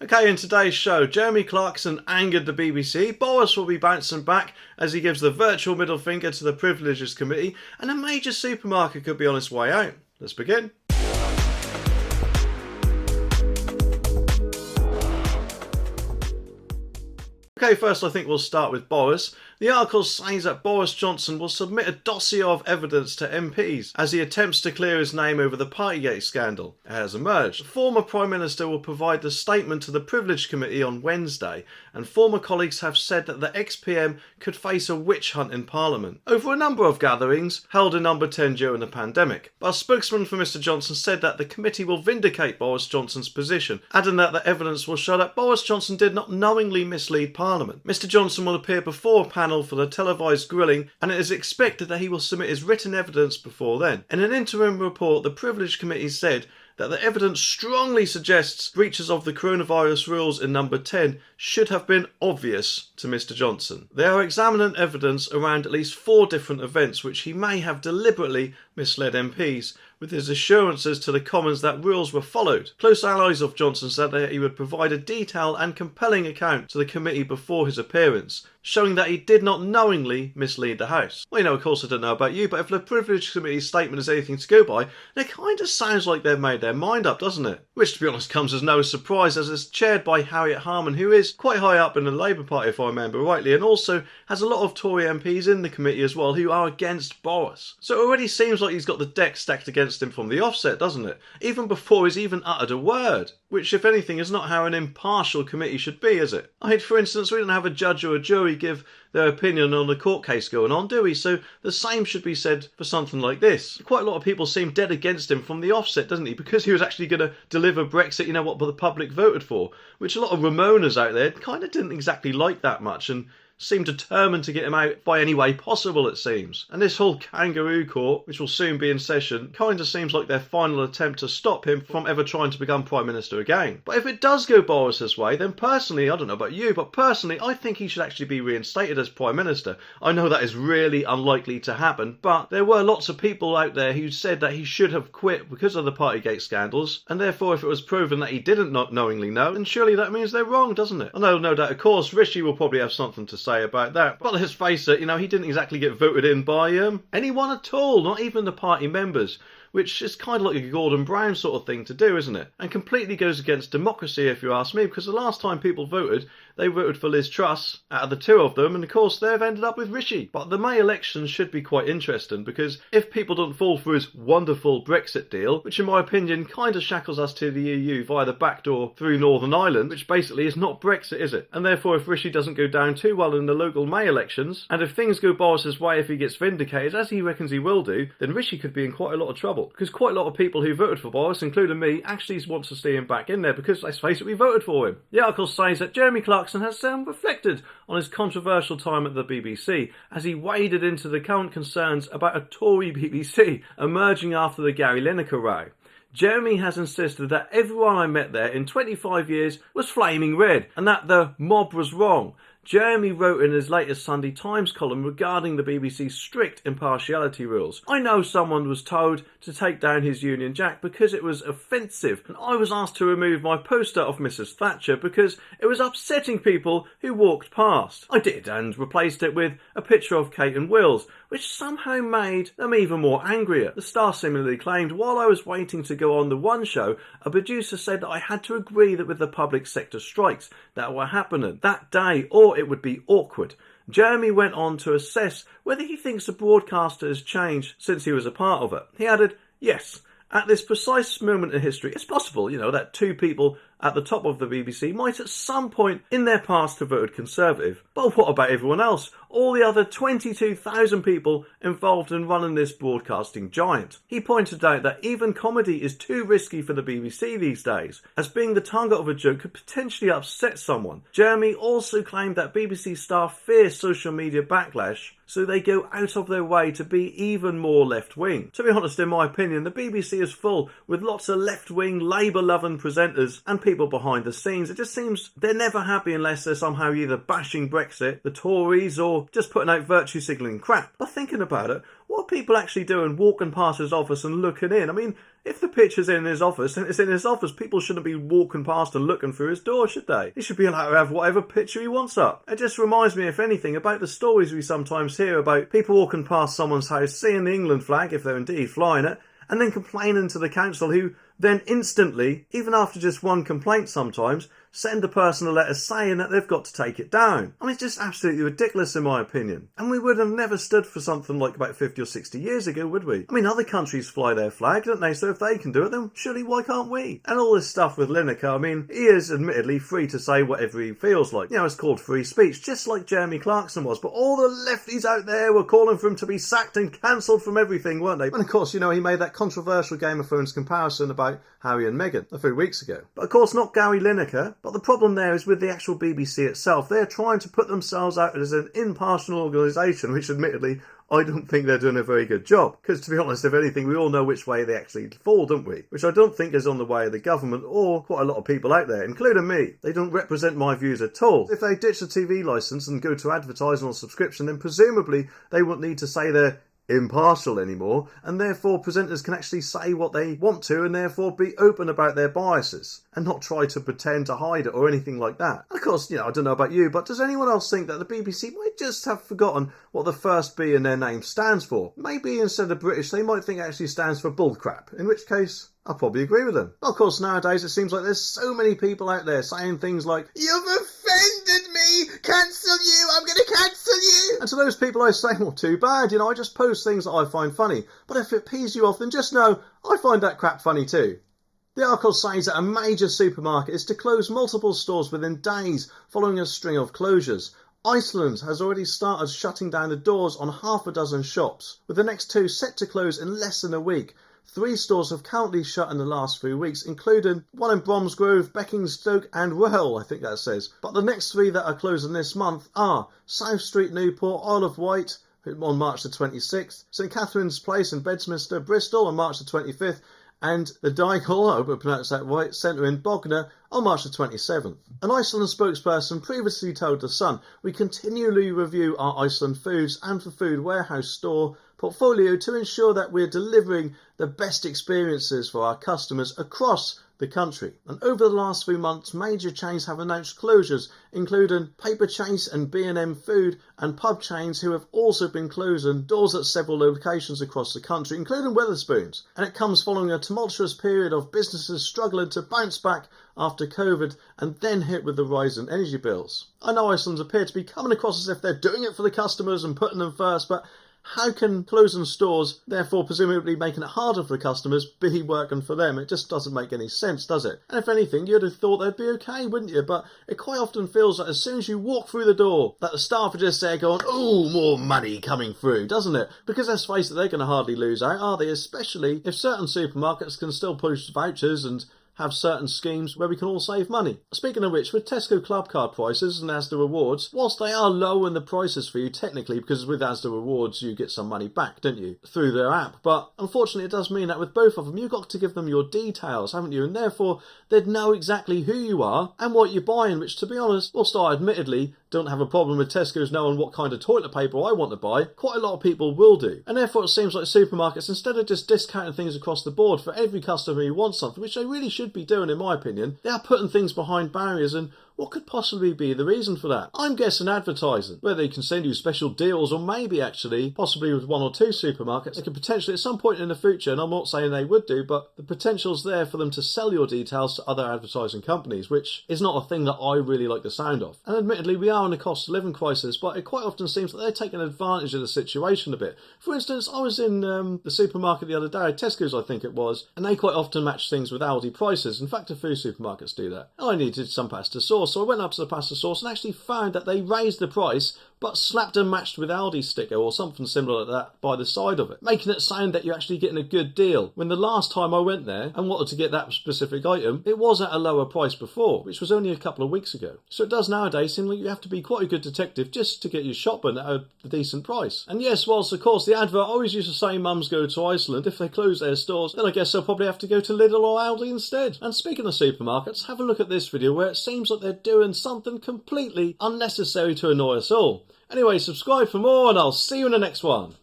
Okay, in today's show, Jeremy Clarkson angered the BBC, Boris will be bouncing back as he gives the virtual middle finger to the Privileges Committee, and a major supermarket could be on its way out. Let's begin. Okay, first I think we'll start with Boris. The article says that Boris Johnson will submit a dossier of evidence to MPs as he attempts to clear his name over the partygate scandal. It has emerged. The former Prime Minister will provide the statement to the Privilege Committee on Wednesday, and former colleagues have said that the ex-PM could face a witch hunt in Parliament over a number of gatherings held in Number 10 during the pandemic. But a spokesman for Mr Johnson said that the committee will vindicate Boris Johnson's position, adding that the evidence will show that Boris Johnson did not knowingly mislead Parliament. Mr Johnson will appear before a panel for the televised grilling, and it is expected that he will submit his written evidence before then. In an interim report, the Privilege Committee said that the evidence strongly suggests breaches of the coronavirus rules in Number 10 should have been obvious to Mr Johnson. They are examining evidence around at least 4 different events which he may have deliberately misled MPs, with his assurances to the Commons that rules were followed. Close allies of Johnson said that he would provide a detailed and compelling account to the committee before his appearance, showing that he did not knowingly mislead the House. Well, of course I don't know about you, but if the Privilege Committee's statement is anything to go by, then it kind of sounds like they've made their mind up, doesn't it? Which, to be honest, comes as no surprise, as it's chaired by Harriet Harman, who is quite high up in the Labour Party, if I remember rightly, and also has a lot of Tory MPs in the committee as well who are against Boris. So it already seems like he's got the deck stacked against him from the offset, doesn't it? Even before he's even uttered a word, which, if anything, is not how an impartial committee should be, is it? For instance, we don't have a judge or a jury give their opinion on a court case going on, do we? So the same should be said for something like this. Quite a lot of people seem dead against him from the offset, doesn't he? Because he was actually going to deliver Brexit, what the public voted for, which a lot of Ramonas out there kind of didn't exactly like that much, and seem determined to get him out by any way possible, it seems. And this whole kangaroo court, which will soon be in session, kind of seems like their final attempt to stop him from ever trying to become Prime Minister again. But if it does go Boris's way, then personally, I don't know about you, but personally, I think he should actually be reinstated as Prime Minister. I know that is really unlikely to happen, but there were lots of people out there who said that he should have quit because of the partygate scandals, and therefore if it was proven that he didn't not knowingly know, then surely that means they're wrong, doesn't it? I know, no doubt, of course, Rishi will probably have something to say about that, but let's face it, he didn't exactly get voted in by anyone at all, not even the party members, which is kind of like a Gordon Brown sort of thing to do, isn't it? And completely goes against democracy, if you ask me, because the last time people voted, they voted for Liz Truss out of the 2 of them, and of course they've ended up with Rishi. But the May elections should be quite interesting, because if people don't fall for his wonderful Brexit deal, which in my opinion kind of shackles us to the EU via the back door through Northern Ireland, which basically is not Brexit, is it? And therefore if Rishi doesn't go down too well in the local May elections, and if things go Boris's way, if he gets vindicated, as he reckons he will do, then Rishi could be in quite a lot of trouble. Because quite a lot of people who voted for Boris, including me, actually want to see him back in there because, let's face it, we voted for him. The article says that Jeremy Clarkson has reflected on his controversial time at the BBC as he waded into the current concerns about a Tory BBC emerging after the Gary Lineker row. Jeremy has insisted that everyone I met there in 25 years was flaming red and that the mob was wrong. Jeremy wrote in his latest Sunday Times column regarding the BBC's strict impartiality rules. I know someone was told to take down his Union Jack because it was offensive, and I was asked to remove my poster of Mrs Thatcher because it was upsetting people who walked past. I did, and replaced it with a picture of Kate and Wills, which somehow made them even more angrier. The Star similarly claimed while I was waiting to go on the One show, a producer said that I had to agree that with the public sector strikes that were happening that day, or it would be awkward. Jeremy went on to assess whether he thinks the broadcaster has changed since he was a part of it. He added, yes, at this precise moment in history, it's possible, that 2 people at the top of the BBC might at some point in their past have voted Conservative. But what about everyone else? All the other 22,000 people involved in running this broadcasting giant. He pointed out that even comedy is too risky for the BBC these days, as being the target of a joke could potentially upset someone. Jeremy also claimed that BBC staff fear social media backlash, so they go out of their way to be even more left-wing. To be honest, in my opinion, the BBC is full with lots of left-wing, Labour-loving presenters and people behind the scenes. It just seems they're never happy unless they're somehow either bashing Brexit, the Tories, or just putting out virtue signalling crap. But thinking about it, what are people actually doing walking past his office and looking in? If the picture's in his office, then it's in his office. People shouldn't be walking past and looking through his door, should they? He should be allowed to have whatever picture he wants up. It just reminds me, if anything, about the stories we sometimes hear about people walking past someone's house, seeing the England flag, if they're indeed flying it, and then complaining to the council, who then instantly, even after just one complaint sometimes, send the person a letter saying that they've got to take it down. I mean, it's just absolutely ridiculous in my opinion. And we would have never stood for something like about 50 or 60 years ago, would we? I mean, other countries fly their flag, don't they? So if they can do it, then surely why can't we? And all this stuff with Lineker, I mean, he is admittedly free to say whatever he feels like. You know, it's called free speech, just like Jeremy Clarkson was. But all the lefties out there were calling for him to be sacked and cancelled from everything, weren't they? And of course, you know, he made that controversial Game of Thrones comparison about Harry and Meghan a few weeks ago. But of course, not Gary Lineker. But the problem there is with the actual BBC itself. They're trying to put themselves out as an impartial organisation, which admittedly I don't think they're doing a very good job. Because to be honest, if anything, we all know which way they actually fall, don't we? Which I don't think is on the way of the government or quite a lot of people out there, including me. They don't represent my views at all. If they ditch the TV licence and go to advertising or subscription, then presumably they won't need to say they're impartial anymore, and therefore presenters can actually say what they want to and therefore be open about their biases and not try to pretend to hide it or anything like that. Of course, you know, I don't know about you, but does anyone else think that the BBC might just have forgotten what the first B in their name stands for? Maybe instead of British they might think it actually stands for bullcrap, in which case I'll probably agree with them. Of course, nowadays it seems like there's so many people out there saying things like, "You've offended me! Cancel you! I'm going to cancel you!" And to those people I say, well, too bad, you know, I just post things that I find funny. But if it pees you off, then just know I find that crap funny too. The article says that a major supermarket is to close multiple stores within days following a string of closures. Iceland has already started shutting down the doors on half a dozen shops, with the next two set to close in less than a week. 3 stores have currently shut in the last few weeks, including one in Bromsgrove, Beckingstoke and Well, I think that says. But the next 3 that are closing this month are South Street, Newport, Isle of Wight on March the 26th, St Catherine's Place in Bedminster, Bristol on March the 25th, and the Dykehall, I hope I pronounced that right, centre in Bognor on March the 27th. An Iceland spokesperson previously told The Sun, "We continually review our Iceland Foods and the Food Warehouse store portfolio to ensure that we're delivering the best experiences for our customers across the country." And over the last few months, major chains have announced closures, including Paper Chase and B&M Food, and pub chains who have also been closing doors at several locations across the country, including Wetherspoons. And it comes following a tumultuous period of businesses struggling to bounce back after COVID and then hit with the rise in energy bills. I know Iceland appear to be coming across as if they're doing it for the customers and putting them first, but how can closing stores, therefore presumably making it harder for the customers, be working for them? It just doesn't make any sense, does it? And if anything, you'd have thought they'd be okay, wouldn't you? But it quite often feels like as soon as you walk through the door, that the staff are just there going, "Oh, more money coming through," doesn't it? Because let's face it, they're going to hardly lose out, are they? Especially if certain supermarkets can still push vouchers and have certain schemes where we can all save money. Speaking of which, with Tesco Club Card prices and Asda Rewards, whilst they are lowering the prices for you technically, because with Asda Rewards you get some money back, don't you, through their app, but unfortunately it does mean that with both of them you've got to give them your details, haven't you, and therefore they'd know exactly who you are and what you're buying, which to be honest, whilst I admittedly don't have a problem with Tesco's knowing what kind of toilet paper I want to buy, quite a lot of people will do. And therefore it seems like supermarkets, instead of just discounting things across the board for every customer who wants something, which they really should be doing in my opinion, they are putting things behind barriers. And what could possibly be the reason for that? I'm guessing advertising, where they can send you special deals, or maybe actually, possibly with 1 or 2 supermarkets, they could potentially at some point in the future, and I'm not saying they would do, but the potential's there for them to sell your details to other advertising companies, which is not a thing that I really like the sound of. And admittedly, we are in a cost of living crisis, but it quite often seems that they're taking advantage of the situation a bit. For instance, I was in the supermarket the other day, Tesco's I think it was, and they quite often match things with Aldi prices. In fact, a few supermarkets do that. I needed some pasta sauce, so I went up to the pasta sauce and actually found that they raised the price but slapped a matched with Aldi sticker or something similar to that by the side of it, making it sound that you're actually getting a good deal, when the last time I went there and wanted to get that specific item, it was at a lower price before, which was only a couple of weeks ago. So it does nowadays seem like you have to be quite a good detective just to get your shopping at a decent price. And yes, whilst of course the advert always used to say mums go to Iceland, if they close their stores, then I guess they'll probably have to go to Lidl or Aldi instead. And speaking of supermarkets, have a look at this video where it seems like they're doing something completely unnecessary to annoy us all. Anyway, subscribe for more and I'll see you in the next one.